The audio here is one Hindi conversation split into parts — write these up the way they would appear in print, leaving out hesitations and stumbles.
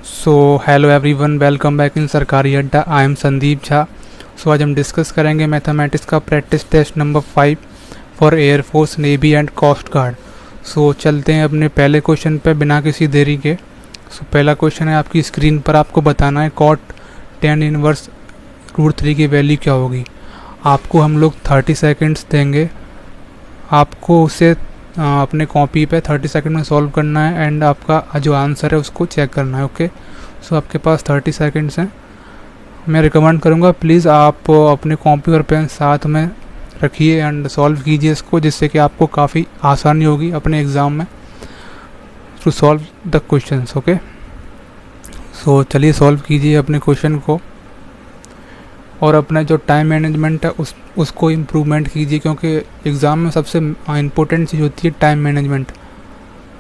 So hello everyone, welcome back in Sarkari Adda. I am Sandeep Jha. So आज हम डिस्कस करेंगे मैथमेटिक्स का practice test number 5 for air force, navy and coast guard. So चलते हैं अपने पहले क्वेश्चन पे बिना किसी देरी के। सो पहला क्वेश्चन है आपकी स्क्रीन पर, आपको बताना है कॉट tan इनवर्स √3 की वैल्यू क्या होगी। आपको हम लोग 30 सेकेंड्स देंगे, आपको उसे अपने कॉपी पे 30 सेकंड में सॉल्व करना है एंड आपका जो आंसर है उसको चेक करना है। ओके, सो आपके पास 30 सेकंड्स हैं। मैं रिकमेंड करूँगा प्लीज़ आप अपने कॉपी और पेन साथ में रखिए एंड सॉल्व कीजिए इसको, जिससे कि आपको काफ़ी आसानी होगी अपने एग्ज़ाम में to solve the questions. Okay, so चलिए सॉल्व कीजिए अपने क्वेश्चन को और अपना जो टाइम मैनेजमेंट है उसको इम्प्रूवमेंट कीजिए, क्योंकि एग्ज़ाम में सबसे इम्पोर्टेंट चीज़ होती है टाइम मैनेजमेंट।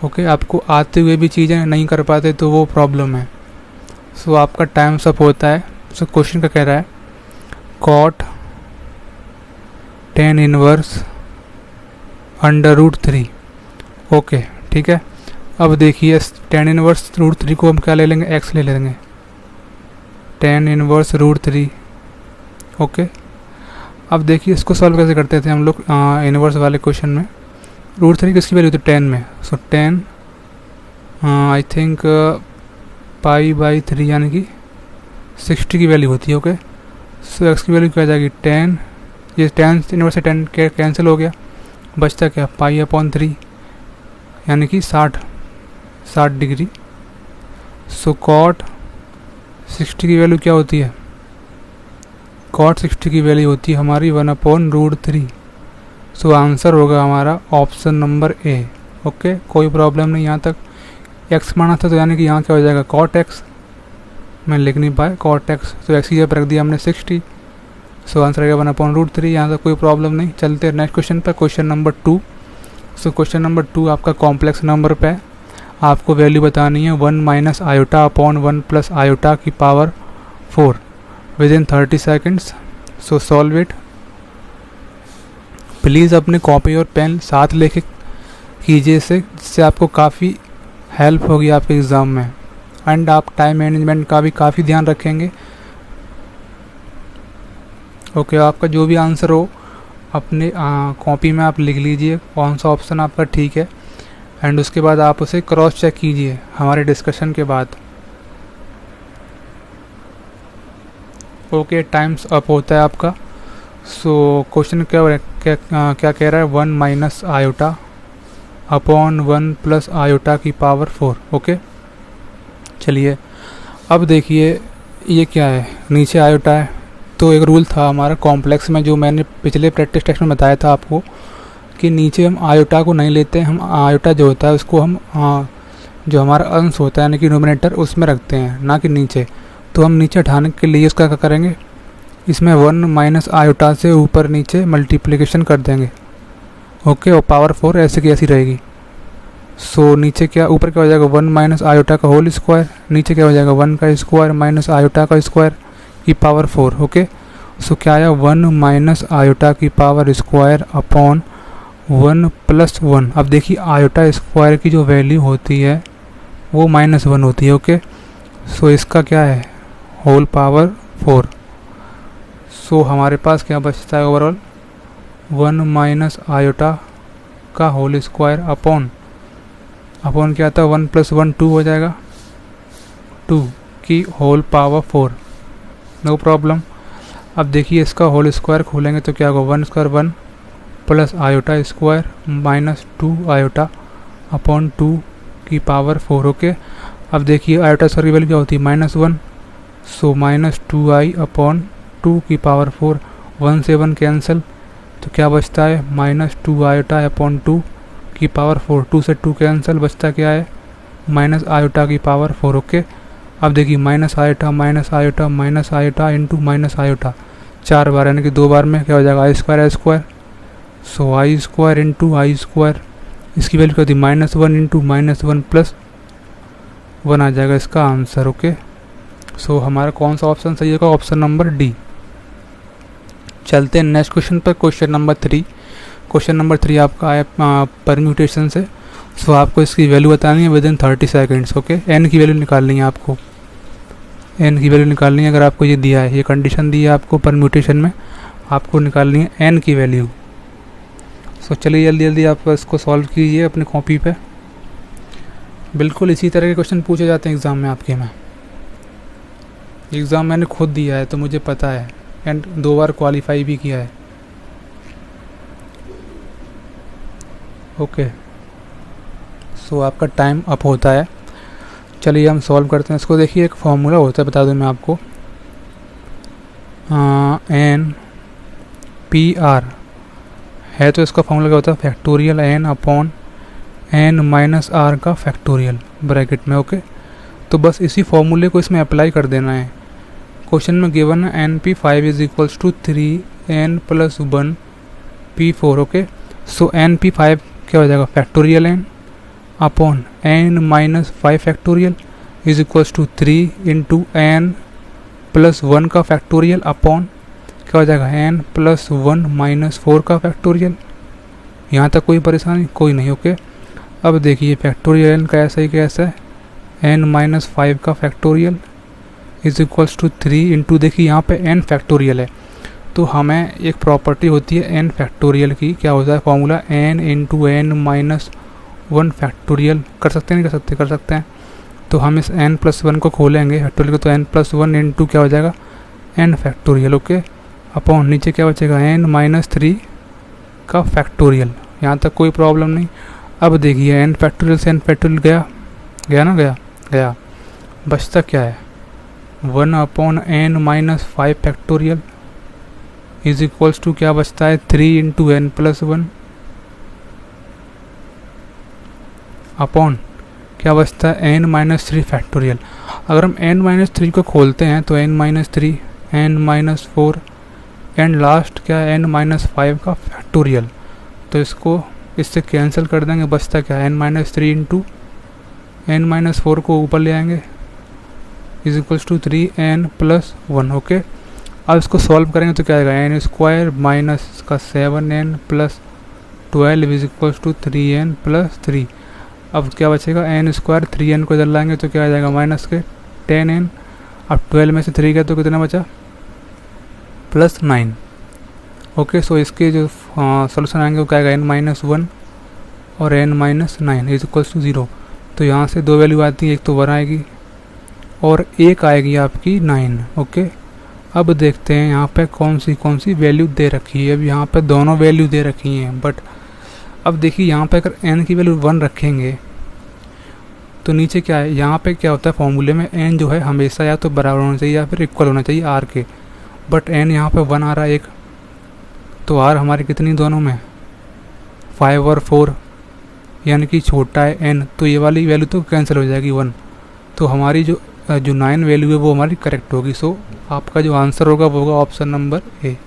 ओके, आपको आते हुए भी चीज़ें नहीं कर पाते तो वो प्रॉब्लम है। सो आपका टाइम सब होता है। सो क्वेश्चन का कह रहा है कॉट tan इनवर्स √3। ओके, ठीक है। अब देखिए tan इनवर्स √3 को हम क्या ले लेंगे, x ले लेंगे, tan इनवर्स √3। ओके, अब देखिए इसको सॉल्व कैसे करते थे हम लोग इनवर्स वाले क्वेश्चन में। √3 किसकी वैल्यू थी, 10 में। सो 10 आई थिंक π/3 यानी कि 60 की वैल्यू होती है। ओके, सो x की वैल्यू क्या आ जाएगी 10, ये 10 इनवर्स से 10 कैंसिल हो गया, बचता क्या π/3 यानी कि 60 डिग्री। सो कॉट 60 की वैल्यू क्या होती है, कॉट 60 की वैल्यू होती है हमारी 1/√3। सो आंसर होगा हमारा ऑप्शन नंबर ए। ओके, कोई प्रॉब्लम नहीं यहाँ तक। x माना था तो यानी कि यहाँ क्या हो जाएगा कॉट x, मैं लिख नहीं पाया कॉट x, तो x की जगह रख दिया हमने 60। सो आंसर आएगा 1/√3। यहाँ तक कोई प्रॉब्लम नहीं। चलते हैं नेक्स्ट क्वेश्चन पर, क्वेश्चन नंबर 2। सो क्वेश्चन नंबर 2 आपका कॉम्प्लेक्स नंबर पे है। आपको वैल्यू बतानी है 1 - i/1 + i/4 within 30 seconds। So solve it. Please अपने कॉपी और पेन साथ लेके कीजिए इसे, जिससे आपको काफ़ी हेल्प होगी आपके एग्ज़ाम में एंड आप टाइम मैनेजमेंट का भी काफ़ी ध्यान रखेंगे। ओके, आपका जो भी आंसर हो अपने कॉपी में आप लिख लीजिए कौन सा ऑप्शन आपका ठीक है एंड उसके बाद आप उसे क्रॉस चेक कीजिए हमारे डिस्कशन के बाद। ओके, टाइम्स अप होता है आपका। सो क्वेश्चन क्या कह रहा है 1 - i/1 + i/4। ओके, चलिए अब देखिए ये क्या है, नीचे आयोटा है। तो एक रूल था हमारा कॉम्प्लेक्स में, जो मैंने पिछले प्रैक्टिस टेस्ट में बताया था आपको, कि नीचे हम आयोटा को नहीं लेते, हम आयोटा जो होता है उसको हम जो हमारा अंश होता है यानी कि नोमिनेटर उसमें रखते हैं, ना कि नीचे। तो हम नीचे उठाने के लिए इसका क्या करेंगे, इसमें 1 - आयोटा से ऊपर नीचे मल्टीप्लिकेशन कर देंगे। ओके, और पावर 4 ऐसे की ऐसी रहेगी। सो नीचे क्या, ऊपर क्या हो जाएगा 1 - आयोटा का होल स्क्वायर, नीचे क्या हो जाएगा 1 का स्क्वायर - आयोटा का स्क्वायर की पावर 4। ओके, सो क्या आया 1 - आयोटा की पावर स्क्वायर अपॉन 1 + 1। अब देखिए आयोटा स्क्वायर की जो वैल्यू होती है वो -1 होती है। ओके, सो इसका क्या है होल पावर 4। सो हमारे पास क्या बचता है ओवरऑल 1 - आयोटा का होल स्क्वायर अपॉन क्या था 1 + 1 2 हो जाएगा, 2 की होल पावर 4। No problem. अब देखिए इसका होल स्क्वायर खोलेंगे तो क्या होगा 1 square 1 + iota square -2 iota upon 2 की पावर 4। ओके, अब देखिए आयोटा स्क्वायर की वैल्यू क्या होती है -1। सो -2i अपॉन 2 की पावर 4, 1 से 1 कैंसिल, तो क्या बचता है -2 आयोटा अपॉन 2 की पावर 4, 2 से 2 कैंसिल, बचता क्या है आयोटा की पावर 4। ओके, अब देखिए -आयोटा -आयोटा इंटू -आयोटा 4 बार, यानी कि 2 बार में क्या हो जाएगा i²। सो i² इंटू i², इसकी वैल्यू क्या होती है -1 इंटू -1 + 1 आ जाएगा इसका आंसर। ओके, सो हमारा कौन सा ऑप्शन सही होगा, ऑप्शन नंबर डी। चलते हैं नेक्स्ट क्वेश्चन पर, क्वेश्चन नंबर 3। क्वेश्चन नंबर 3 आपका है परम्यूटेशन से। सो आपको इसकी वैल्यू बतानी है within 30 seconds. Okay, N की वैल्यू निकालनी है आपको। एन की वैल्यू निकालनी है। अगर आपको ये दिया है, ये कंडीशन दी है आपको परम्यूटेशन में, आपको निकालनी है एन की वैल्यू। सो चलिए जल्दी जल्दी आप इसको सॉल्व कीजिए अपनी कॉपी पे। बिल्कुल इसी तरह के क्वेश्चन पूछे जाते हैं एग्ज़ाम में आपके में। एग्ज़ाम मैंने खुद दिया है तो मुझे पता है, एंड 2 बार क्वालिफाई भी किया है। ओके, सो आपका टाइम अप होता है। चलिए हम सॉल्व करते हैं इसको। देखिए एक फॉर्मूला होता है, बता दूं मैं आपको, एन पी आर है, तो इसका फॉर्मूला क्या होता है, factorial N upon N minus R का फैक्टोरियल ब्रैकेट में। ओके, तो बस इसी फॉर्मूले को इसमें अप्लाई कर देना है। क्वेश्चन में गिवन है N P 5 is equals to 3n plus 1 p4। Okay, so N P 5 क्या हो जाएगा, factorial N upon N minus 5 factorial is equals to 3 into N plus 1 का फैक्टोरियल अपॉन क्या हो जाएगा, एन प्लस 1 माइनस 4 का फैक्टोरियल। यहाँ तक कोई परेशानी कोई नहीं। ओके, अब देखिए फैक्टोरियल एन का ऐसा ही कैसा है, एन माइनस 5 का factorial is equals to 3 into, देखिए यहाँ पे एन फैक्टोरियल है, तो हमें एक प्रॉपर्टी होती है एन फैक्टोरियल की, क्या होता है formula, N into N minus 1 factorial. कर सकते हैं नहीं कर सकते, कर सकते हैं। तो हम इस n प्लस 1 को खोलेंगे फैक्टोरियल को, तो n प्लस 1 इंटू क्या हो जाएगा, n फैक्टोरियल। ओके, अपॉन नीचे क्या बचेगा, n माइनस 3 का फैक्टोरियल। यहाँ तक कोई प्रॉब्लम नहीं। अब देखिए n फैक्टोरियल से n फैक्टोरियल गया, गया ना, गया। बचता क्या है, 1 upon n minus 5 factorial is equals to क्या बचता है, 3 इंटू एन प्लस 1 अपॉन क्या बचता है, n माइनस 3 फैक्टोरियल। अगर हम n माइनस 3 को खोलते हैं तो n minus 3, n minus 4 and last क्या है, n माइनस 5 का फैक्टोरियल। तो इसको इससे कैंसिल कर देंगे, बचता क्या है, n minus 3 into n minus 4 को ऊपर ले आएंगे is equals to 3n plus 1। Okay, अब इसको सॉल्व करेंगे तो क्या आएगा, n स्क्वायर माइनस का 7n plus 12 is equals to 3n plus 3। अब क्या बचेगा, n स्क्वायर 3n को इधर लाएंगे तो क्या आ जाएगा, माइनस के 10n। अब 12 में से 3 गया तो कितना बचा, प्लस 9। ओके, सो इसके जो सोल्यूशन आएंगे वो क्या आएगा, n माइनस 1 और n minus 9 is equals to 0। तो यहाँ से 2 वैल्यू आती है, एक तो 1 आएगी और एक आएगी आपकी 9। ओके, अब देखते हैं यहाँ पे कौन सी वैल्यू दे रखी है। अब यहाँ पे दोनों वैल्यू दे रखी हैं, बट अब देखिए यहाँ पे अगर n की वैल्यू 1 रखेंगे तो नीचे क्या है, यहाँ पे क्या होता है फॉर्मूले में, n जो है हमेशा या तो बराबर होना चाहिए या फिर इक्वल होना चाहिए r के, बट n यहाँ पे 1 आ रहा है एक, तो r हमारी कितनी दोनों में, 5 और 4, यानी कि छोटा है n, तो ये वाली वैल्यू तो कैंसिल हो जाएगी 1। तो हमारी जो 9 वैल्यू है वो हमारी करेक्ट होगी। सो आपका जो आंसर होगा वो होगा ऑप्शन नंबर ए।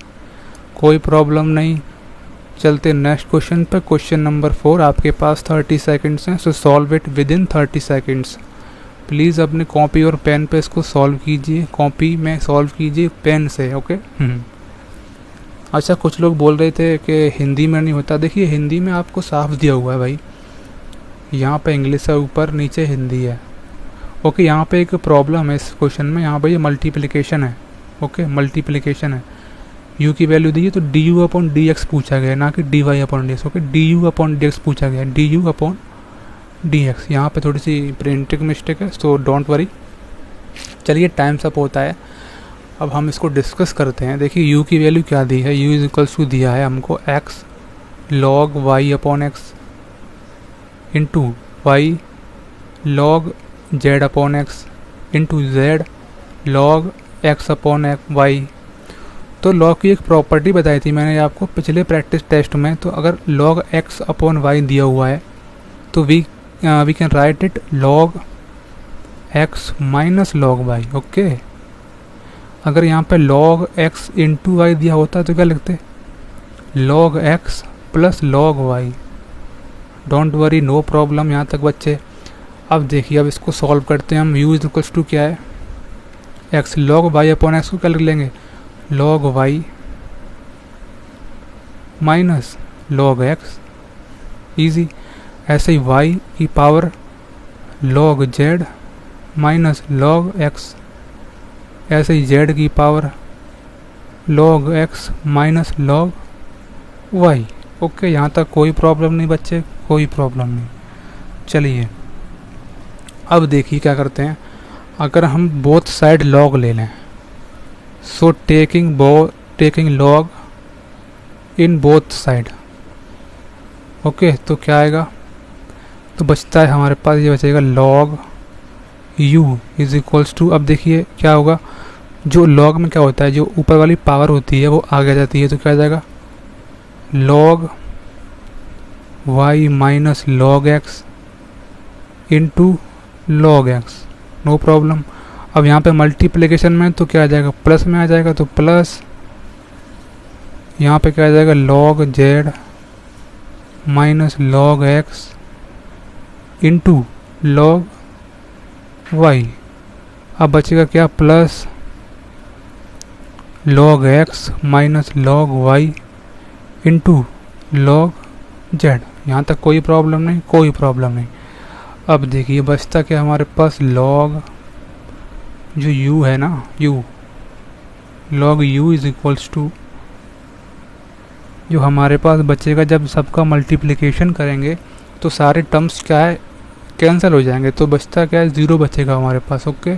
कोई प्रॉब्लम नहीं। चलते नेक्स्ट क्वेश्चन पर। क्वेश्चन नंबर 4, आपके पास 30 सेकंड्स हैं, सो solve it with in 30 seconds. Please अपने कॉपी और पेन पे इसको सॉल्व कीजिए, कॉपी में सॉल्व कीजिए, पेन से। ओके। अच्छा, कुछ लोग बोल रहे थे कि हिंदी में नहीं होता। देखिए हिंदी में आपको साफ दिया हुआ है भाई, यहाँ पे इंग्लिश है, ऊपर नीचे हिंदी है। ओके, यहाँ पे एक प्रॉब्लम है इस क्वेश्चन में, यहाँ पे ये मल्टीप्लिकेशन है। ओके, मल्टीप्लिकेशन है, u की वैल्यू दी है तो D U upon D X पूछा गया, ना कि D Y upon D X. Okay, D U upon D X पूछा गया, D U upon D X. यहाँ पर थोड़ी सी प्रिंटिंग मिस्टेक है, सो डोंट वरी। चलिए टाइम अप होता है, अब हम इसको डिस्कस करते हैं। देखिए u की वैल्यू क्या दी है, u इज इक्वल्स टू दिया है हमको x log y upon X into Y log z upon X into z log x upon Y. तो log की एक प्रॉपर्टी बताई थी मैंने आपको पिछले प्रैक्टिस टेस्ट में। तो अगर log x अपॉन वाई दिया हुआ है तो we can write it log x minus log y। Okay, अगर यहाँ पे log x इंटू वाई दिया होता तो क्या लिखते, log x plus log y। Don't worry, no problem यहाँ तक बच्चे। अब देखिए, अब इसको सॉल्व करते हैं हम। u इज इक्वल्स टू क्या है, x log y upon x को क्या लिख लेंगे, log y minus log x, easy. ऐसे ही y की power log z minus log x ऐसे ही जेड की power log x minus log y। Okay, यहाँ तक कोई प्रॉब्लम नहीं बच्चे, कोई प्रॉब्लम नहीं। चलिए अब देखिए क्या करते हैं। अगर हम बोथ साइड log ले लें, so taking log in both side. Okay, तो क्या आएगा, तो बचता है हमारे पास, ये बचेगा log u is equals to, अब देखिए क्या होगा, जो log में क्या होता है, जो ऊपर वाली पावर होती है वो आगे जाती है, तो क्या आ जाएगा log y minus log x into log x, no problem. अब यहाँ पे मल्टीप्लिकेशन में तो क्या आ जाएगा, प्लस में आ जाएगा, तो प्लस यहाँ पे क्या आ जाएगा log z minus log x into log y। अब बचेगा क्या, plus log x minus log y into log z। यहाँ तक कोई प्रॉब्लम नहीं, कोई प्रॉब्लम नहीं। अब देखिए बचता क्या हमारे पास, log जो u है ना, log u is equals to, जो हमारे पास बचेगा, जब सबका मल्टीप्लिकेशन करेंगे तो सारे टर्म्स क्या है कैंसिल हो जाएंगे, तो बचता क्या है, ज़ीरो बचेगा हमारे पास। ओके,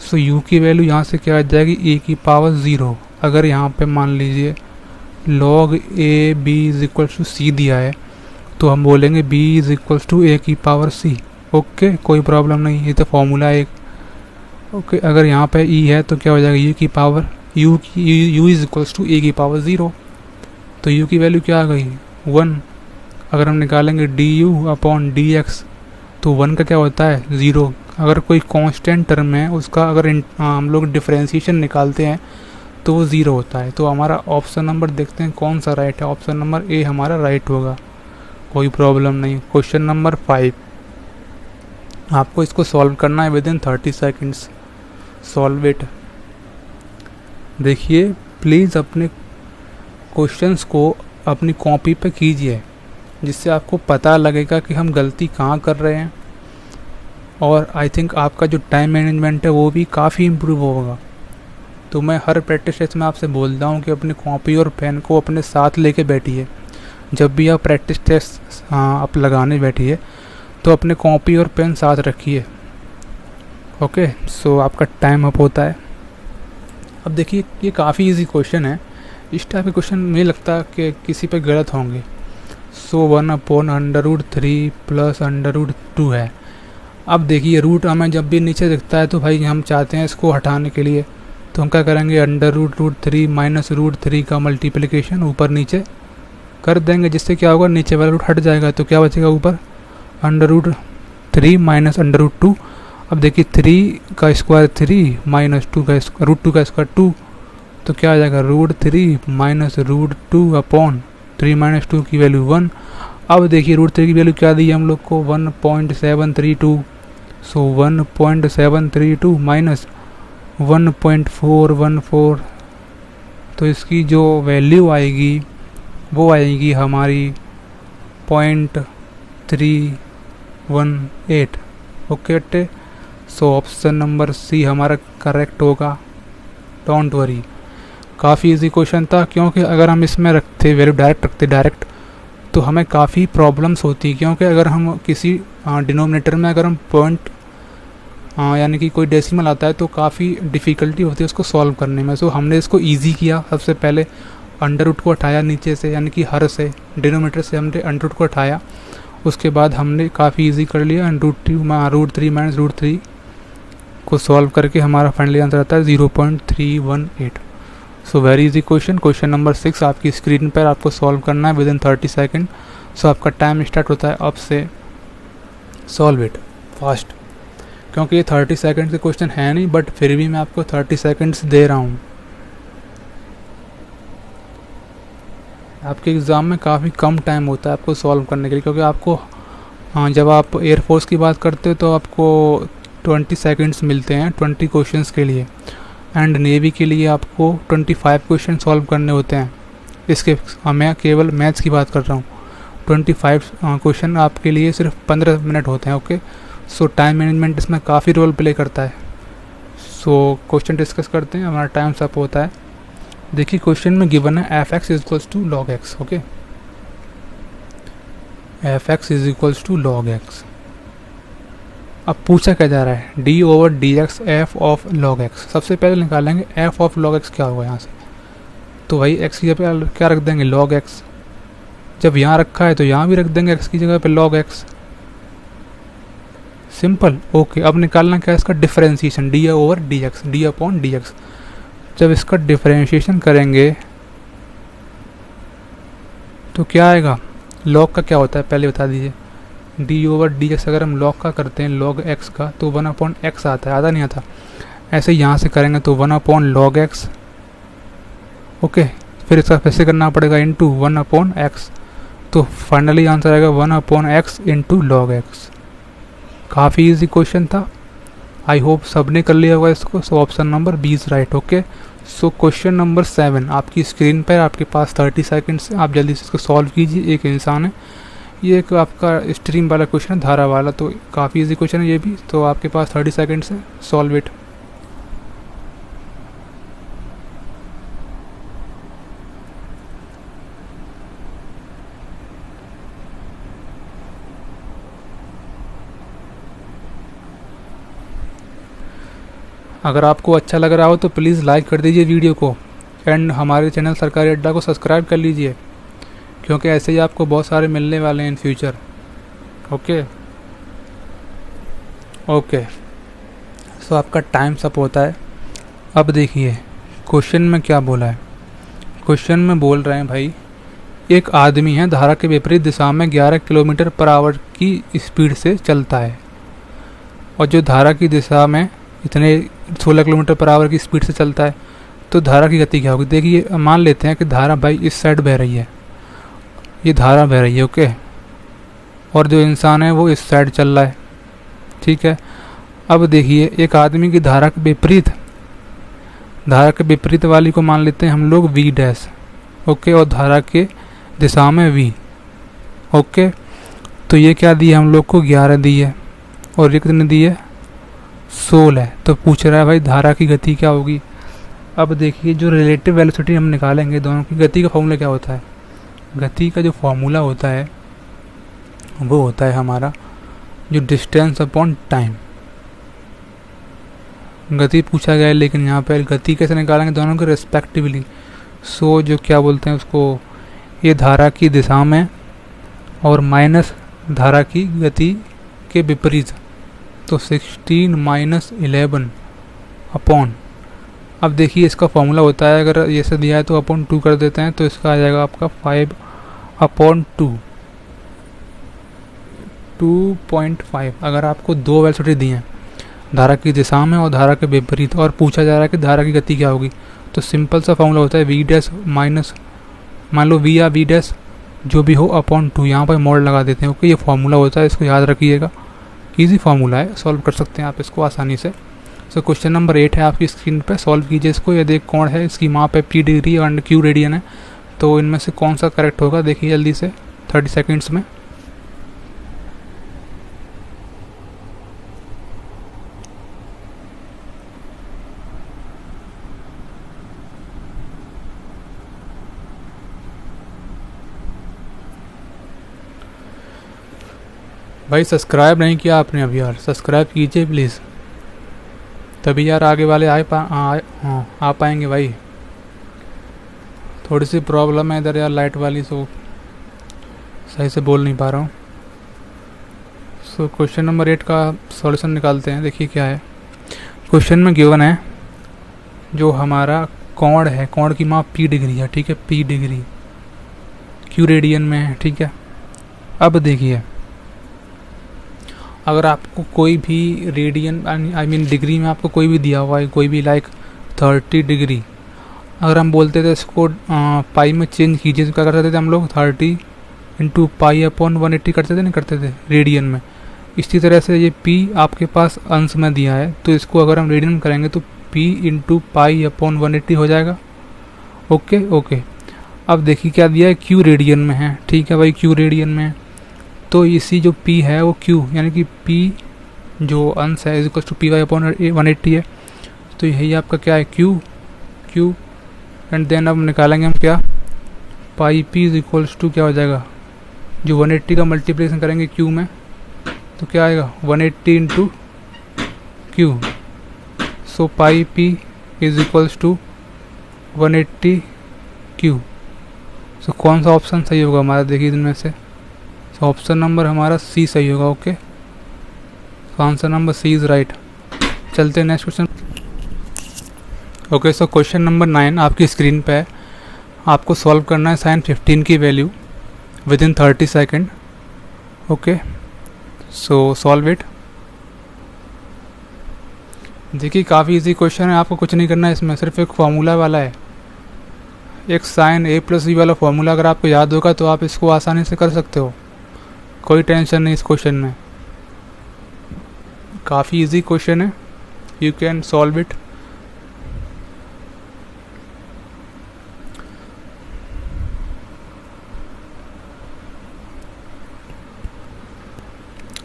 सो u की वैल्यू यहाँ से क्या आ जाएगी, a की पावर 0। अगर यहाँ पे मान लीजिए log a b is equals to c दिया है, तो हम बोलेंगे b is equals to a की पावर c। ओके, कोई प्रॉब्लम नहीं, ये तो फॉर्मूला है एक। ओके, अगर यहाँ पे e है तो क्या हो जाएगा, u की power u is equals to a की पावर 0, तो u की वैल्यू क्या आ गई 1। अगर हम निकालेंगे du अपॉन dx, तो 1 का क्या होता है 0। अगर कोई कांस्टेंट टर्म है उसका अगर हम लोग डिफरेंशिएशन निकालते हैं तो वो 0 होता है। तो हमारा ऑप्शन नंबर देखते हैं कौन सा राइट है, ऑप्शन नंबर ए हमारा राइट होगा, कोई प्रॉब्लम नहीं। क्वेश्चन नंबर 5, आपको इसको सॉल्व करना है within 30 seconds. Solve it. देखिए प्लीज़ अपने क्वेश्चंस को अपनी कॉपी पे कीजिए, जिससे आपको पता लगेगा कि हम गलती कहाँ कर रहे हैं, और आई थिंक आपका जो टाइम मैनेजमेंट है वो भी काफ़ी इम्प्रूव होगा। तो मैं हर प्रैक्टिस टेस्ट में आपसे बोलता हूँ कि अपनी कॉपी और पेन को अपने साथ लेके बैठिए। जब भी आप प्रैक्टिस टेस्ट आप लगाने बैठिए तो अपने कॉपी और पेन साथ रखिए। ओके, सो आपका टाइम अप होता है। अब देखिए ये काफ़ी इजी क्वेश्चन है, इस टाइप के क्वेश्चन मुझे लगता है कि किसी पे गलत होंगे। सो 1/√3 प्लस √2 है। अब देखिए रूट हमें जब भी नीचे दिखता है तो भाई हम चाहते हैं इसको हटाने के लिए, तो हम क्या करेंगे, √√3 माइनस √3 का मल्टीप्लिकेशन ऊपर नीचे कर देंगे, जिससे क्या होगा नीचे वाला रूट हट जाएगा, तो क्या बचेगा ऊपर √3 माइनस √2। अब देखिए 3 का स्क्वायर 3 माइनस 2 का √2 का स्क्वायर 2, तो क्या आ जाएगा √3 माइनस √2 अपॉन 3 माइनस 2 की वैल्यू 1। अब देखिए √3 की वैल्यू क्या दी है हम लोग को 1.732, सो 1.732 माइनस 1.414, तो इसकी जो वैल्यू आएगी वो आएगी हमारी 0.318। ओके अट्टे, सो ऑप्शन नंबर सी हमारा करेक्ट होगा। डोंट वरी, काफ़ी इजी क्वेश्चन था, क्योंकि अगर हम इसमें रखते वैल्यू डायरेक्ट तो हमें काफ़ी प्रॉब्लम्स होती, क्योंकि अगर हम किसी डिनोमिनेटर में अगर हम पॉइंट यानी कि कोई डेसिमल आता है तो काफ़ी डिफ़िकल्टी होती है उसको सॉल्व करने में। सो हमने इसको इजी किया, सबसे पहले अंडर रूट को हटाया नीचे से, यानी कि हर से डिनोमिनेटर से हमने अंडर रूट को हटाया, उसके बाद हमने काफ़ी इजी कर लिया √3 माइनस √3 को सॉल्व करके हमारा फाइनली आंसर आता है 0.318। So very easy question. Question number 6 आपकी स्क्रीन पर आपको सॉल्व करना है विद इन 30 सेकेंड। सो आपका टाइम स्टार्ट होता है अब से। सॉल्व इट फास्ट, क्योंकि ये 30 सेकेंड के क्वेश्चन है नहीं, बट फिर भी मैं आपको 30 सेकेंड्स दे रहा हूँ। आपके एग्ज़ाम में काफ़ी कम टाइम होता है आपको सॉल्व करने के लिए, क्योंकि आपको जब आप एयरफोर्स की बात करते हो तो आपको 20 सेकेंड्स मिलते हैं 20 क्वेश्चंस के लिए, एंड नेवी के लिए आपको 25 क्वेश्चन सॉल्व करने होते हैं। इसके मैं केवल मैथ्स की बात कर रहा हूँ। 25 क्वेश्चन आपके लिए सिर्फ 15 मिनट होते हैं। ओके, सो टाइम मैनेजमेंट इसमें काफ़ी रोल प्ले करता है। सो क्वेश्चन डिस्कस करते हैं, हमारा टाइम अप होता है। देखिए क्वेश्चन में गिवन है F X is equals to log X. Okay, F X is equals to log X. अब पूछा क्या जा रहा है, D over D X F of log X. सबसे पहले निकालेंगे एफ ऑफ लॉग एक्स क्या होगा यहाँ से, तो वही एक्स की जगह पे क्या रख देंगे, लॉग एक्स। जब यहाँ रखा है तो यहाँ भी रख देंगे एक्स की जगह पे लॉग एक्स, सिंपल। ओके, अब निकालना क्या है इसका differentiation, D over D x, D upon D x. जब इसका डिफरेंशिएशन करेंगे तो क्या आएगा, लॉग का क्या होता है पहले बता दीजिए। डी ओवर डी एक्स अगर हम लॉग का करते हैं, लॉग एक्स का, तो 1 अपॉन एक्स आता है, आधा नहीं आता। ऐसे यहाँ से करेंगे तो 1 अपॉन लॉग एक्स। ओके, फिर इसका फिर से करना पड़ेगा इंटू 1 अपॉन एक्स, तो फाइनली आंसर आएगा 1 upon X into log X. काफ़ी इजी क्वेश्चन था, आई होप सबने कर लिया होगा इसको। So option number B is right. Okay, so question number 7 आपकी स्क्रीन पर, आपके पास 30 सेकंड्स है, आप जल्दी से इसको सॉल्व कीजिए। एक इंसान है, ये एक आपका स्ट्रीम वाला क्वेश्चन है, धारा वाला, तो काफ़ी इजी क्वेश्चन है ये भी। तो आपके पास 30 सेकंड्स है, सॉल्व इट। अगर आपको अच्छा लग रहा हो तो प्लीज़ लाइक कर दीजिए वीडियो को, एंड हमारे चैनल सरकारी अड्डा को सब्सक्राइब कर लीजिए, क्योंकि ऐसे ही आपको बहुत सारे मिलने वाले हैं इन फ्यूचर। ओके ओके, सो आपका टाइम अप होता है। अब देखिए क्वेश्चन में क्या बोला है, क्वेश्चन में बोल रहे हैं भाई, एक आदमी है धारा के विपरीत दिशा में 11 किलोमीटर पर आवर की स्पीड से चलता है, और जो धारा की दिशा में इतने 16 किलोमीटर पर आवर की स्पीड से चलता है, तो धारा की गति क्या होगी। देखिए मान लेते हैं कि धारा भाई इस साइड बह रही है, ये धारा बह रही है। ओके, और जो इंसान है वो इस साइड चल रहा है, ठीक है। अब देखिए एक आदमी की धारा के विपरीत वाली को मान लेते हैं हम लोग वी डैश। ओके, और धारा के दिशा में वी। ओके, तो ये क्या दिया हम लोग को, 11 दी है, और ये कितने दी है, 16। तो पूछ रहा है भाई धारा की गति क्या होगी। अब देखिए जो रिलेटिव वेलोसिटी हम निकालेंगे दोनों की, गति का फॉर्मूला क्या होता है, गति का जो फॉर्मूला होता है वो होता है हमारा जो डिस्टेंस अपॉन टाइम। गति पूछा गया है, लेकिन यहाँ पर गति कैसे निकालेंगे दोनों के रेस्पेक्टिवली। सो जो क्या बोलते हैं उसको, ये धारा की दिशा में और माइनस धारा की गति के विपरीत, तो 16 माइनस 11 अपॉन। अब देखिए इसका फॉर्मूला होता है, अगर ये से दिया है तो अपॉन 2 कर देते हैं, तो इसका आ जाएगा आपका 5 अपॉन 2.5। अगर आपको दो वेलोसिटी दी हैं, धारा की दिशा में और धारा के विपरीत, और पूछा जा रहा है कि धारा की गति क्या होगी, तो सिंपल सा फॉर्मूला होता है वी डैश माइनस, मान लो वी या वी डैश जो भी हो, अपॉन 2। यहाँ पर मोड लगा देते हैं। ओके, ये फॉर्मूला होता है, इसको याद रखिएगा, इजी फार्मूला है, सॉल्व कर सकते हैं आप इसको आसानी से। सो क्वेश्चन नंबर 8 है आपकी स्क्रीन पे, सॉल्व कीजिए इसको। ये देख कोण है, इसकी माप है P degree and Q radian है, तो इनमें से कौन सा करेक्ट होगा देखिए जल्दी से 30 सेकंड्स में। भाई सब्सक्राइब नहीं किया आपने अभी यार, सब्सक्राइब कीजिए प्लीज़, तभी यार आगे वाले आ पाएंगे भाई। थोड़ी सी प्रॉब्लम है इधर यार लाइट वाली, सो सही से बोल नहीं पा रहा हूँ। सो क्वेश्चन नंबर 8 का सॉल्यूशन निकालते हैं। देखिए क्या है, क्वेश्चन में गिवन है जो हमारा कोण है, कोण की माप पी डिग्री है, ठीक है, पी डिग्री, क्यू रेडियन में है, ठीक है। अब देखिए अगर आपको कोई भी रेडियन आई मीन डिग्री में आपको कोई भी दिया हुआ है, कोई भी लाइक 30 डिग्री, अगर हम बोलते थे इसको पाई में चेंज कीजिए तो क्या करते थे हम लोग, 30 इंटू पाई अपॉन 180 करते थे, नहीं करते थे रेडियन में। इसी तरह से ये p आपके पास अंश में दिया है, तो इसको अगर हम रेडियन में करेंगे तो p इंटू पाई अपॉन 180 हो जाएगा। ओके ओके, अब देखिए क्या दिया है, q रेडियन में है, ठीक है भाई, q रेडियन में है, तो इसी जो p है वो q यानी कि p जो अंश है is equal to P Y upon 180 है, तो यही आपका क्या है क्यू क्यू। एंड देन अब निकालेंगे हम क्या, पाई पी इज इक्वल्स टू क्या हो जाएगा, जो 180 का मल्टीप्लिकेशन करेंगे क्यू में तो क्या आएगा 180 into Q. So pi P is equals to 180 Q. So कौन सा ऑप्शन सही होगा हमारा, देखिए इनमें से। सो ऑप्शन नंबर हमारा सी सही होगा। Okay, answer number C is right. चलते हैं next question. Okay, so question number 9 आपकी स्क्रीन पे है। आपको सॉल्व करना है साइन 15 की value with in 30 second. Okay, so solve it. देखिए काफ़ी इजी क्वेश्चन है, आपको कुछ नहीं करना है इसमें, सिर्फ एक फार्मूला वाला है। एक साइन ए प्लस बी वाला फार्मूला अगर आपको याद होगा तो आप इसको आसानी से कर सकते हो, कोई टेंशन नहीं इस क्वेश्चन में। काफ़ी इजी क्वेश्चन है, you can solve it.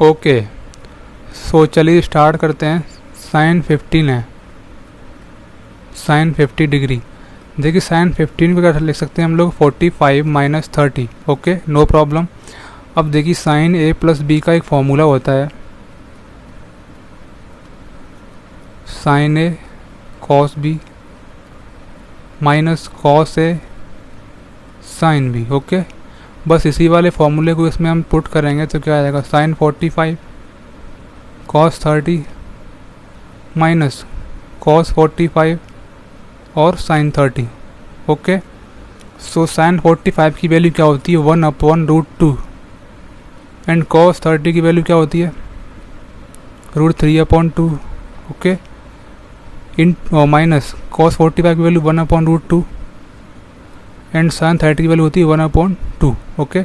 Okay, so चलिए स्टार्ट करते हैं। साइन 15 है, साइन 50 डिग्री। देखिए साइन 15 को क्या लिख सकते हैं हम लोग 45 माइनस 30। Okay, no problem. अब देखिए साइन ए प्लस बी का एक फॉर्मूला होता है, sign A cos B minus cos A sine B. Okay, बस इसी वाले फॉर्मूले को इसमें हम पुट करेंगे तो क्या आएगा, साइन 45 कॉस 30 माइनस कॉस 45 और साइन 30। ओके, सो साइन 45 की वैल्यू क्या होती है 1/√2 एंड कॉस 30 की वैल्यू क्या होती है √3/2। ओके, इन माइनस कॉस 45 की वैल्यू 1/√2 एंड साइन 30 की वैल्यू होती है 1/2। ओके,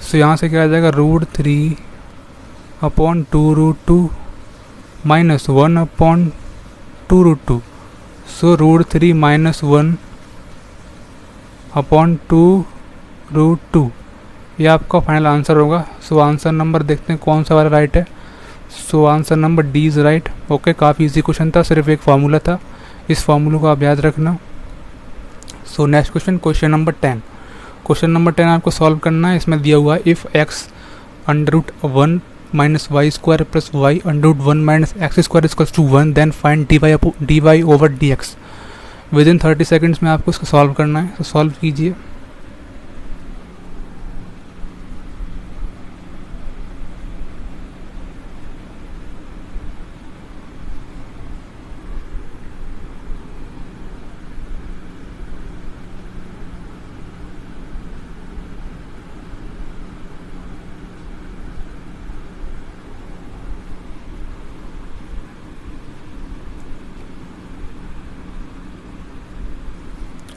सो यहाँ से क्या आ जाएगा √3/2√2 माइनस 1/2√2। सो √3 माइनस 1/2√2 ये आपका फाइनल आंसर होगा। सो आंसर नंबर देखते हैं कौन सा वाला राइट है। So answer number D is right. Okay, काफ़ी इजी क्वेश्चन था, सिर्फ एक फार्मूला था, इस फार्मूले को आप याद रखना। So next question, question number 10। Question number 10 आपको सॉल्व करना है। इसमें दिया हुआ है if X √1 minus Y square plus Y √1 minus X square equals to 1 then find D Y over D X. Within 30 seconds में आपको इसको सॉल्व करना है, तो सॉल्व कीजिए।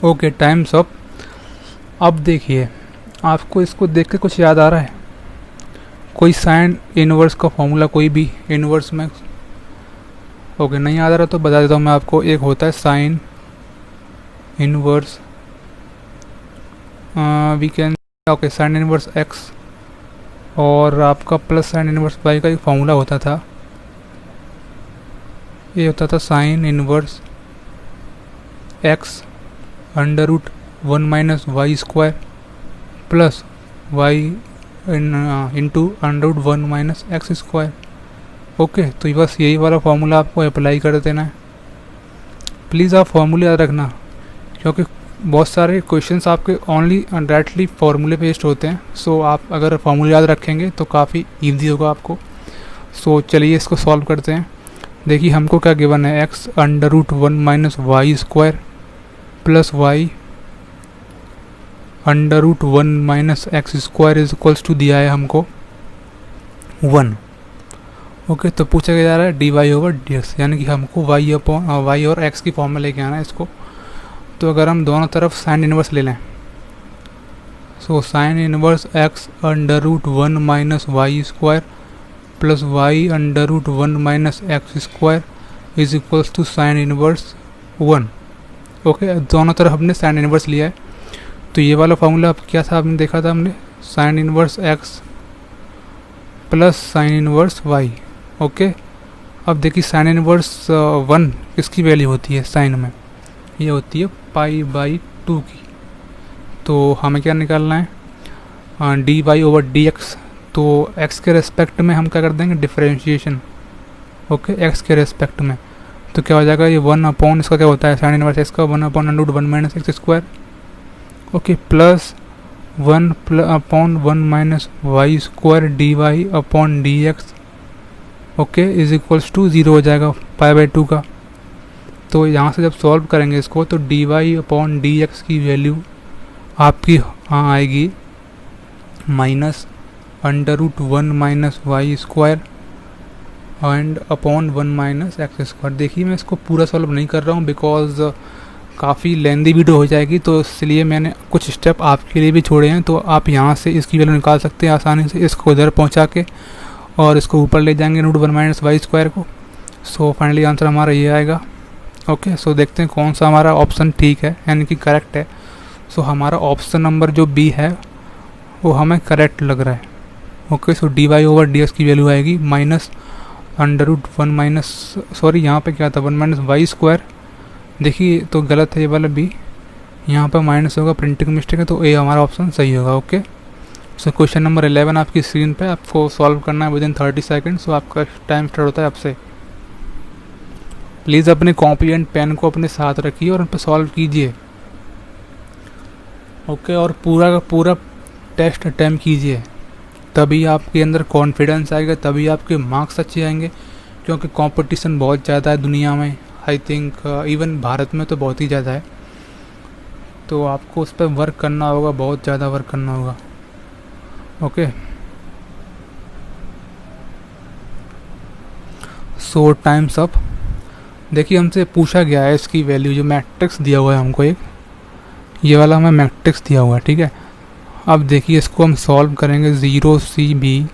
Okay, time's up. अब देखिए आपको इसको देख के कुछ याद आ रहा है, कोई साइन इनवर्स का फॉर्मूला, कोई भी इनवर्स में। ओके, नहीं याद आ रहा तो बता देता हूँ मैं आपको। एक होता है sine inverse, we can, okay, sine inverse X और आपका प्लस साइन इनवर्स वाई का एक फॉर्मूला होता था। ये होता था sine inverse X √1 minus Y square plus Y into √1 minus X square. Okay, तो बस यही वाला फॉर्मूला आपको अप्लाई कर देना है। प्लीज़ आप फॉर्मूले याद रखना, क्योंकि बहुत सारे क्वेश्चंस आपके ओनली डायरेक्टली फार्मूले बेस्ड होते हैं। सो आप अगर फार्मूले याद रखेंगे तो काफ़ी ईजी होगा आपको। सो चलिए इसको सॉल्व करते हैं। देखिए हमको क्या गिवन है, X √1 minus Y square plus Y √1 minus X square is equals to दिया है हमको 1। ओके, तो पूछा जा रहा है D Y over D X, यानी कि हमको वाई और एक्स की फॉर्म में लेके आना है इसको। तो अगर हम दोनों तरफ साइन इनवर्स ले लें, so sine inverse X √1 minus Y square plus Y √1 minus X square is equals to sine inverse 1। Okay, दोनों तरफ हमने साइन इनवर्स लिया है। तो ये वाला फॉर्मूला क्या था, आपने देखा था हमने, sine inverse X plus sine inverse Y. Okay, अब देखिए साइन इनवर्स 1 किसकी वैल्यू होती है साइन में, ये होती है π/2 की। तो हमें क्या निकालना है, dy/dx। तो x के रेस्पेक्ट में हम क्या कर देंगे, डिफरेंशिएशन। ओके, x के रेस्पेक्ट में तो क्या हो जाएगा, ये 1 इसका क्या होता है साइन इनवर्स x का 1/√1 - x²। Okay, plus 1/1 - y² dy/dx। Okay, is equals to 0 हो जाएगा π/2 का। तो यहाँ से जब सॉल्व करेंगे इसको तो dy/dx की वैल्यू आपकी हाँ आएगी -√1 - y² एंड अपॉन 1 - x²। देखिए मैं इसको पूरा सॉल्व नहीं कर रहा हूँ बिकॉज काफ़ी लेंदी वीडियो हो जाएगी, तो इसलिए मैंने कुछ स्टेप आपके लिए भी छोड़े हैं। तो आप यहाँ से इसकी वैल्यू निकाल सकते हैं आसानी से, इसको उधर पहुँचा के और इसको ऊपर ले जाएंगे √1 - y² को। सो फाइनली आंसर हमारा ये आएगा। ओके, सो देखते हैं कौन सा हमारा ऑप्शन ठीक है यानी कि करेक्ट है। सो हमारा ऑप्शन नंबर जो बी है वो हमें करेक्ट लग रहा है। ओके, सो dy/dx की वैल्यू आएगी -√1 सॉरी यहाँ पे क्या था 1 - y²। देखिए तो गलत है ये वाला बी, यहाँ पे माइनस होगा, प्रिंटिंग मिस्टेक है, तो ए हमारा ऑप्शन सही होगा। ओके, सो क्वेश्चन नंबर 11 आपकी स्क्रीन पे, आपको सॉल्व करना है विदिन 30 सेकेंड। सो आपका टाइम स्टार्ट होता है आपसे। प्लीज़ अपने कॉपी एंड पेन को अपने साथ रखिए और उन पर सॉल्व कीजिए। ओके, और पूरा का पूरा टेस्ट अटैम्प्ट कीजिए, तभी आपके अंदर कॉन्फिडेंस आएगा, तभी आपके मार्क्स अच्छे आएंगे। क्योंकि कंपटीशन बहुत ज़्यादा है दुनिया में, आई थिंक इवन भारत में तो बहुत ही ज़्यादा है। तो आपको उस पर वर्क करना होगा, बहुत ज़्यादा वर्क करना होगा। Okay, so times up. देखिए हमसे पूछा गया है इसकी वैल्यू, जो मैट्रिक्स दिया हुआ है हमको, एक ये वाला हमें मैट्रिक्स दिया हुआ है, ठीक है। अब देखिए इसको हम सॉल्व करेंगे, 0CB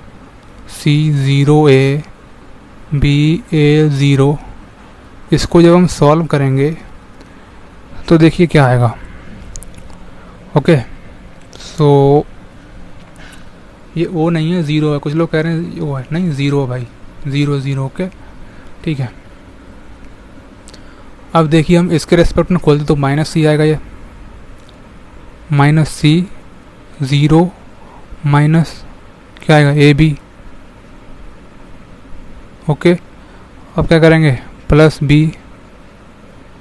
C0A BA0। इसको जब हम सॉल्व करेंगे तो देखिए क्या आएगा। ओके, सो ये ओ नहीं है, 0 है। कुछ लोग कह रहे हैं ओ है, नहीं 0 है भाई, 0 ओके ठीक है। अब देखिए हम इसके रेस्पेक्ट में खोलते तो -c आएगा, ये -c 0 माइनस क्या आएगा AB। ओके, अब क्या करेंगे प्लस B,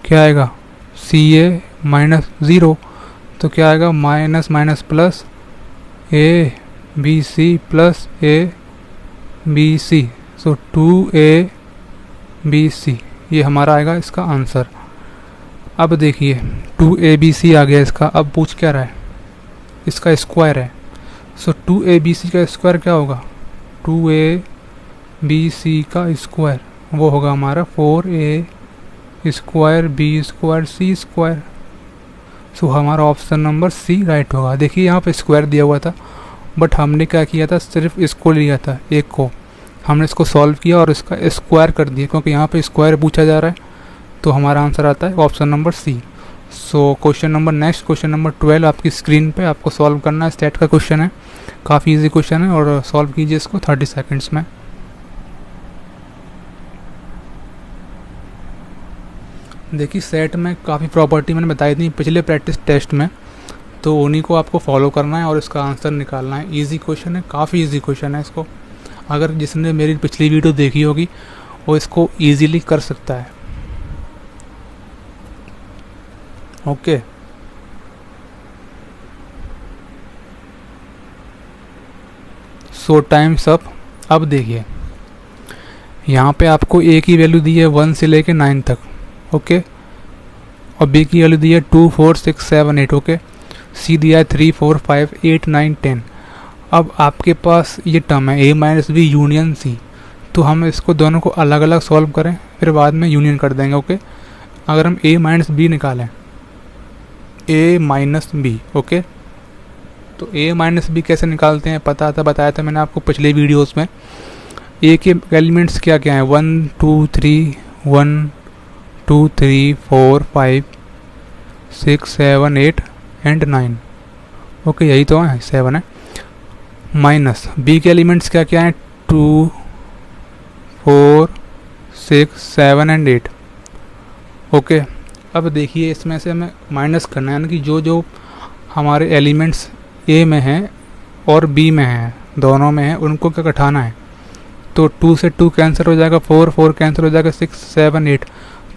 क्या आएगा CA -0, तो क्या आएगा minus minus plus ABC plus ABC। सो 2ABC ये हमारा आएगा इसका आंसर। अब देखिए 2ABC आ गया इसका। अब पूछ क्या रहा है, इसका स्क्वायर है। सो 2ABC का स्क्वायर क्या होगा, 2ABC का स्क्वायर वो होगा हमारा 4A² B² C²। सो हमारा ऑप्शन नंबर C राइट होगा। देखिए यहाँ पे स्क्वायर दिया हुआ था, बट हमने क्या किया था, सिर्फ इसको लिया था, एक को हमने इसको सॉल्व किया और इसका स्क्वायर कर दिया, क्योंकि यहाँ पे स्क्वायर पूछा जा रहा है। तो हमारा आंसर आता है ऑप्शन नंबर C। सो question number next question number 12 आपकी स्क्रीन पे, आपको सॉल्व करना है। स्टेट का क्वेश्चन है, काफ़ी इजी क्वेश्चन है और सॉल्व कीजिए इसको 30 सेकंड्स में। देखिए सेट में काफ़ी प्रॉपर्टी मैंने बताई थी पिछले प्रैक्टिस टेस्ट में, तो उन्हीं को आपको फॉलो करना है और इसका आंसर निकालना है। इजी क्वेश्चन है, काफ़ी इजी क्वेश्चन है। इसको अगर जिसने मेरी पिछली वीडियो देखी होगी वो इसको ईजीली कर सकता है। Okay, so times up. अब देखिए यहाँ पे आपको A की वैल्यू दी है 1 से लेके 9 तक। ओके, और B की वैल्यू दी है 2 4 6 7 8। ओके, C दिया है 3 4 5 8 9 10। अब आपके पास ये टर्म है A - B यूनियन C, तो हम इसको दोनों को अलग अलग सॉल्व करें, फिर बाद में यूनियन कर देंगे। ओके, अगर हम A - B निकालें, A - B, ओके, तो A - B कैसे निकालते हैं बताया था मैंने आपको पिछले वीडियोस में। A के एलिमेंट्स क्या क्या हैं, 1 2 3 1 2 3 4 5 6 7 8 एंड 9। ओके, यही तो है, 7 है। माइनस B के एलिमेंट्स क्या क्या हैं, 2 4 6 7 एंड 8। ओके, अब देखिए इसमें से हमें माइनस करना है, यानी कि जो जो हमारे एलिमेंट्स ए में हैं और बी में हैं, दोनों में हैं, उनको क्या घटाना है। तो 2 से 2 कैंसिल हो जाएगा, 4 4 कैंसिल हो जाएगा, 6 7 8।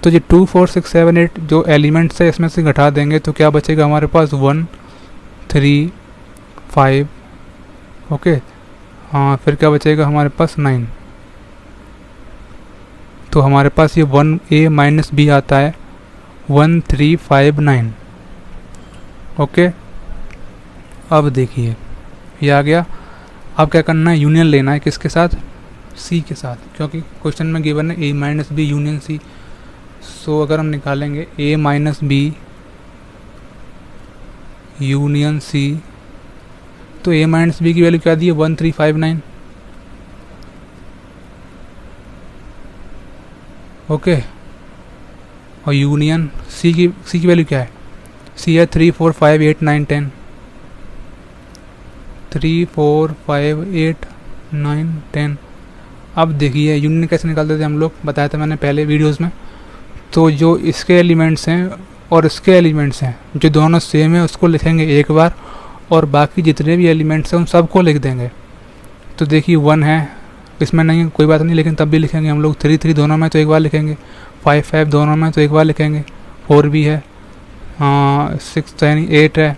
तो ये 2 4 6 7 8 जो एलिमेंट्स है इसमें से घटा देंगे तो क्या बचेगा हमारे पास 1 3 5। ओके, हाँ, फिर क्या बचेगा हमारे पास 9। तो हमारे पास ये 1a माइनस बी आता है 1 3 5 9। ओके, अब देखिए ये आ गया। अब क्या करना है, यूनियन लेना है किसके साथ, सी के साथ, क्योंकि क्वेश्चन में गिवन है ए माइनस बी यूनियन सी। सो अगर हम निकालेंगे ए माइनस बी यूनियन सी, तो ए माइनस बी की वैल्यू क्या दी है 1 3 5 9। ओके, और यूनियन सी की वैल्यू क्या है, सी है 3 4 5 8 9 10। 3 4 5 8 9 10। अब देखिए यूनियन कैसे निकालते थे हम लोग, बताया था मैंने पहले वीडियोस में। तो जो इसके एलिमेंट्स हैं और इसके एलिमेंट्स हैं जो दोनों सेम है उसको लिखेंगे एक बार, और बाकी जितने भी एलिमेंट्स हैं उन सबको लिख देंगे। तो देखिए 1 है, इसमें नहीं कोई बात नहीं, लेकिन तब भी लिखेंगे हम लोग। 3 3 दोनों में तो एक बार लिखेंगे, 5 5 दोनों में तो एक बार लिखेंगे, 4 भी है, 6 यानी 8 है,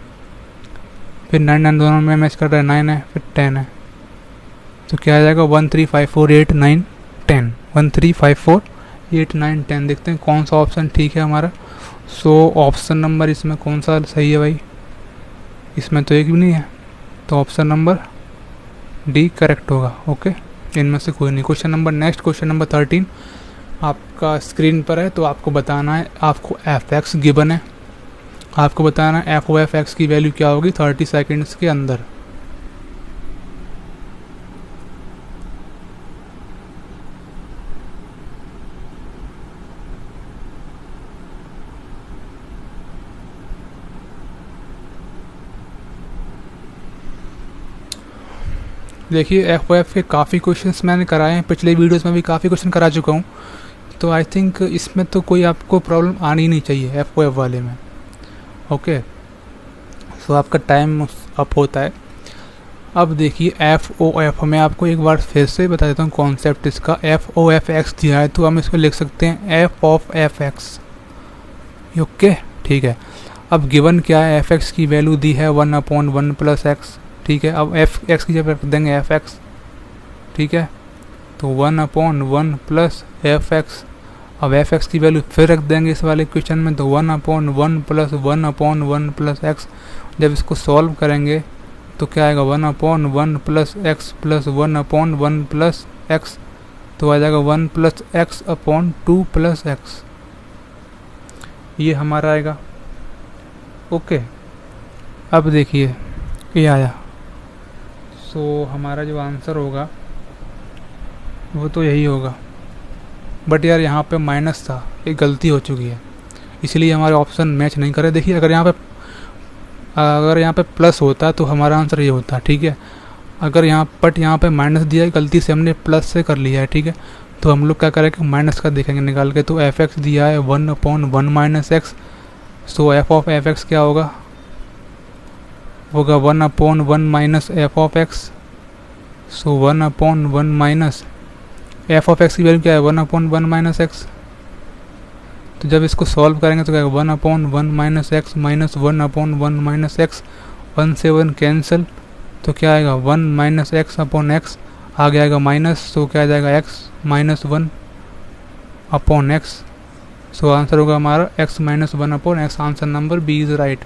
फिर 9 9 दोनों में मैच कर रहा है, 9 है, फिर 10 है। तो क्या आ जाएगा 1 3 5 4 8 9 10। 1 3 5 4 8 9 10। देखते हैं कौन सा ऑप्शन ठीक है हमारा। सो ऑप्शन नंबर इसमें कौन सा सही है भाई, इसमें तो एक भी नहीं है, तो ऑप्शन नंबर डी करेक्ट होगा। ओके, इनमें से कोई नहीं। Question number next, question number 13 आपका स्क्रीन पर है। तो आपको बताना है, आपको एफ एक्स गिवन है, आपको बताना है एफ ओ एफ एक्स की वैल्यू क्या होगी 30 सेकेंड्स के अंदर। देखिए एफ ओ एफ के काफ़ी क्वेश्चंस मैंने कराए हैं, पिछले वीडियोस में भी काफ़ी क्वेश्चन करा चुका हूँ। तो आई थिंक इसमें तो कोई आपको प्रॉब्लम आनी नहीं चाहिए एफ ओ एफ वाले में। ओके, सो आपका टाइम अप होता है। अब देखिए एफ ओ एफ, मैं आपको एक बार फिर से बता देता हूँ कॉन्सेप्ट इसका। एफ ओ एफ एक्स दिया है तो हम इसको लिख सकते हैं F of F x. Okay, ठीक है। अब गिवन क्या है, एफ एक्स की वैल्यू दी है 1/1 प्लस एक्स। ठीक है, अब एफ एक्स की जगह रख देंगे एफ एक्स। ठीक है, तो 1/1 प्लस एफ एक्स। अब एफ एक्स की वैल्यू फिर रख देंगे इस वाले क्वेश्चन में, तो 1/1 प्लस 1/1 प्लस एक्स। जब इसको सॉल्व करेंगे तो क्या आएगा 1/1 plus x plus 1/1 plus x. तो आ जाएगा 1 plus x upon 2 plus x, ये हमारा आएगा। ओके, अब देखिए ये आया। सो हमारा जो आंसर होगा वो तो यही होगा, बट यार यहाँ पे माइनस था, एक गलती हो चुकी है, इसलिए हमारे ऑप्शन मैच नहीं करे। देखिए अगर यहाँ पे प्लस होता तो हमारा आंसर ये होता। ठीक है, अगर यहाँ पे माइनस दिया है, गलती से हमने प्लस से कर लिया है। ठीक है, तो हम लोग क्या करेंगे, माइनस का देखेंगे निकाल के। तो एफ एक्स दिया है 1/1 minus x. So F of F x क्या होगा 1/1 minus F of x. So 1/1 minus F of x की वैल्यू क्या है 1/1 माइनस एक्स। तो जब इसको सॉल्व करेंगे तो क्या होगा 1/1 minus x minus 1/1 minus x. 1 से 1 कैंसिल, तो क्या आएगा 1 माइनस एक्स अपॉन एक्स, आगे आएगा माइनस, तो क्या आ जाएगा X minus 1 upon X. So answer होगा हमारा x minus 1 upon X. Answer number B is right.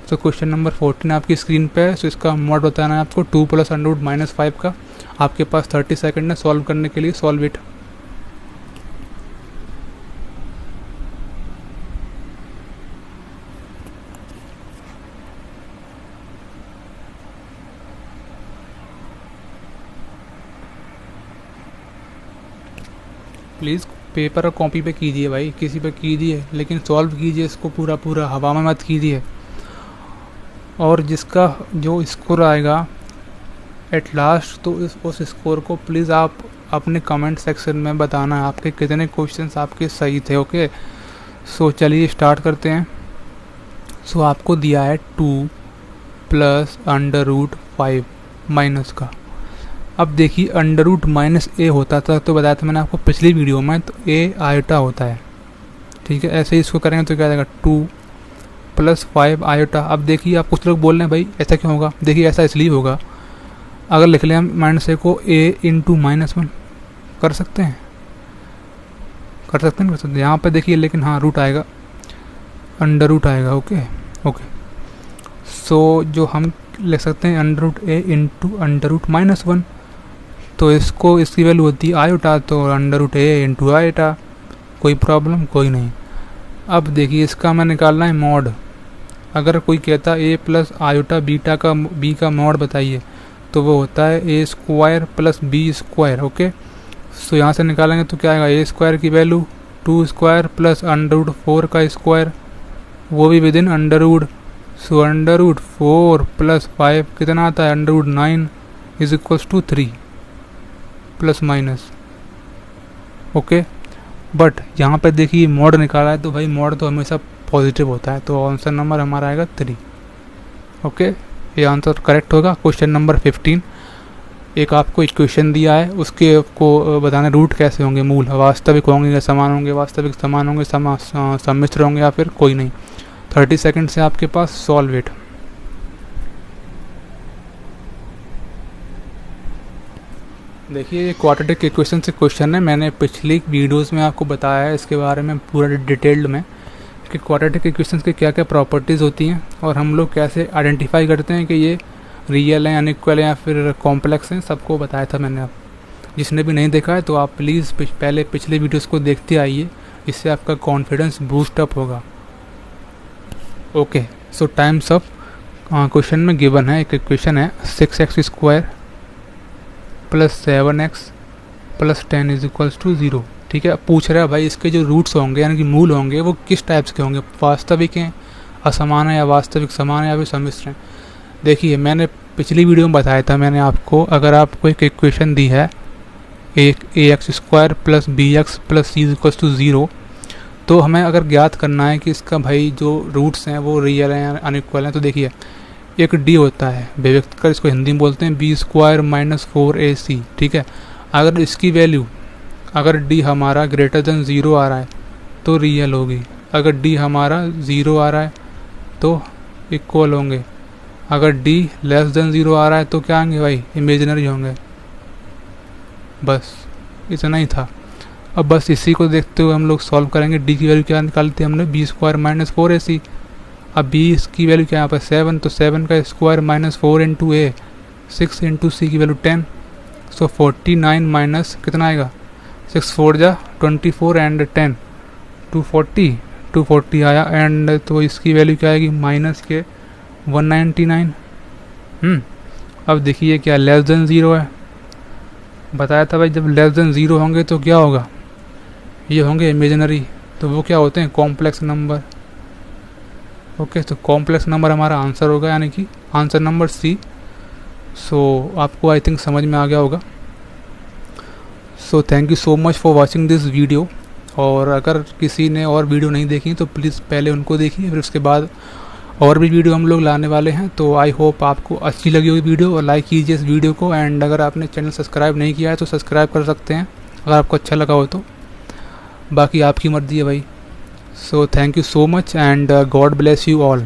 तो क्वेश्चन नंबर 14 आपकी स्क्रीन पे है। सो इसका मोड बताना है आपको 2 प्लस अंडर रूट -5 का। आपके पास 30 सेकंड है सॉल्व करने के लिए, सॉल्व इट। प्लीज़ पेपर और कॉपी पे कीजिए भाई, किसी पे कीजिए, लेकिन सॉल्व कीजिए इसको पूरा पूरा, हवा में मत कीजिए। और जिसका जो स्कोर आएगा एट लास्ट, तो उस स्कोर को प्लीज़ आप अपने कमेंट सेक्शन में बताना है आपके कितने क्वेश्चंस आपके सही थे। ओके, सो चलिए स्टार्ट करते हैं। सो आपको दिया है 2 प्लस अंडर रूट 5 माइनस का। अब देखिए अंडर रूट माइनस ए होता था तो बताया था मैंने आपको पिछली वीडियो में, तो ए आयोटा होता है, ठीक है। ऐसे ही इसको करेंगे तो क्या जाएगा 2 प्लस 5 आयोटा। अब देखिए आप कुछ लोग बोल रहे हैं भाई ऐसा क्यों होगा, देखिए ऐसा इसलिए होगा, अगर लिख लें हम माइनस ए को ए इंटू -1 कर सकते हैं, कर सकते हैं यहाँ पे देखिए, लेकिन हाँ रूट आएगा, अंडर रूट आएगा। ओके ओके, सो जो हम लिख सकते हैं अंडर रूट ए इंटू अंडर रूट -1, तो इसको इसकी वैल्यू होती है आयोटा, तो अंडर रूट ए इंटू आयोटा, कोई प्रॉब्लम कोई नहीं। अब देखिए इसका मैं निकालना है मॉड। अगर कोई कहता ए प्लस आयोटा बीटा का बी का मॉड बताइए, तो वो होता है A square plus B square. Okay, so यहाँ से निकालेंगे तो क्या आएगा, ए स्क्वायर की value 2 square plus under root 4 का स्क्वायर, वो भी within under root. So under root 4 प्लस 5 कितना आता है, under root 9 is equals to 3 plus minus. Okay, but यहाँ पे देखिए मॉड निकाला है, तो भाई मॉड तो हमेशा पॉजिटिव होता है, तो आंसर नंबर हमारा आएगा 3। ओके, ये आंसर करेक्ट होगा। क्वेश्चन नंबर 15, एक आपको इक्वेशन दिया है, उसके को बताना रूट कैसे होंगे, मूल वास्तविक होंगे या समान होंगे, वास्तविक समान होंगे, सम्मिश्र होंगे या फिर कोई नहीं। 30 सेकंड से आपके पास, सॉल्व इट। देखिए ये क्वाड्रेटिक इक्वेशन से क्वेश्चन है, मैंने पिछली वीडियोस में आपको बताया है इसके बारे में पूरा डिटेल्ड में कि क्वाड्रेटिक इक्वेशंस की क्या क्या प्रॉपर्टीज़ होती हैं और हम लोग कैसे आइडेंटिफाई करते हैं कि ये रियल हैं, अनइक्वल हैं या फिर कॉम्प्लेक्स हैं, सबको बताया था मैंने। आप जिसने भी नहीं देखा है तो आप प्लीज़ पहले पिछले वीडियोस को देखते आइए, इससे आपका कॉन्फिडेंस बूस्ट अप होगा। Okay, so times of question में गिवन है, एक इक्वेशन है 6x square plus 7x plus 10 is equals to 0, ठीक है। पूछ रहा है भाई इसके जो रूट्स होंगे यानी कि मूल होंगे वो किस टाइप्स के होंगे, वास्तविक हैं, असमान है या वास्तविक समान है या फिर सम्मिश्र हैं। देखिए मैंने पिछली वीडियो में बताया था मैंने आपको, अगर आपको एक इक्वेशन दी है एक ax square plus bx plus c equals to 0, तो हमें अगर ज्ञात करना है कि इसका भाई जो रूट्स हैं वो रियल हैं या अनइक्वल हैं, तो देखिए एक d होता है व्यक्त कर, इसको हिंदी में बोलते हैं b स्क्वायर माइनस 4ac, ठीक है। अगर इसकी वैल्यू, अगर d हमारा ग्रेटर देन 0 आ रहा है तो रियल होगी, अगर d हमारा 0 आ रहा है तो इक्वल होंगे, अगर d लेस देन 0 आ रहा है तो क्या होंगे भाई, इमेजिनरी होंगे। बस इतना ही था। अब बस इसी को देखते हुए हम लोग सॉल्व करेंगे। d की वैल्यू क्या निकालते हैं हमने, b स्क्वायर माइनस 4ac। अब b की वैल्यू क्या है यहाँ पर 7, तो 7 का square minus 4 into a, 6 into c की वैल्यू 10, सो 49 माइनस कितना आएगा, 6 4 जा 24 एंड 10 240 आया, एंड तो इसकी वैल्यू क्या आएगी माइनस के 199। अब देखिए क्या लेस देन 0 है, बताया था भाई जब लेस देन 0 होंगे तो क्या होगा, ये होंगे इमेजिनरी, तो वो क्या होते हैं कॉम्प्लेक्स नंबर। ओके, तो कॉम्प्लेक्स नंबर हमारा आंसर होगा, यानी कि आंसर नंबर सी। सो आपको आई थिंक समझ में आ गया होगा। So thank you so much for watching this video, और अगर किसी ने और वीडियो नहीं देखी तो प्लीज़ पहले उनको देखिए, फिर उसके बाद और भी वीडियो हम लोग लाने वाले हैं। तो आई होप आपको अच्छी लगी होगी वीडियो, और लाइक कीजिए इस वीडियो को, एंड अगर आपने चैनल सब्सक्राइब नहीं किया है तो सब्सक्राइब कर सकते हैं अगर आपको अच्छा लगा हो तो, बाकी आपकी मर्जी है भाई। So thank you so much and God bless you all.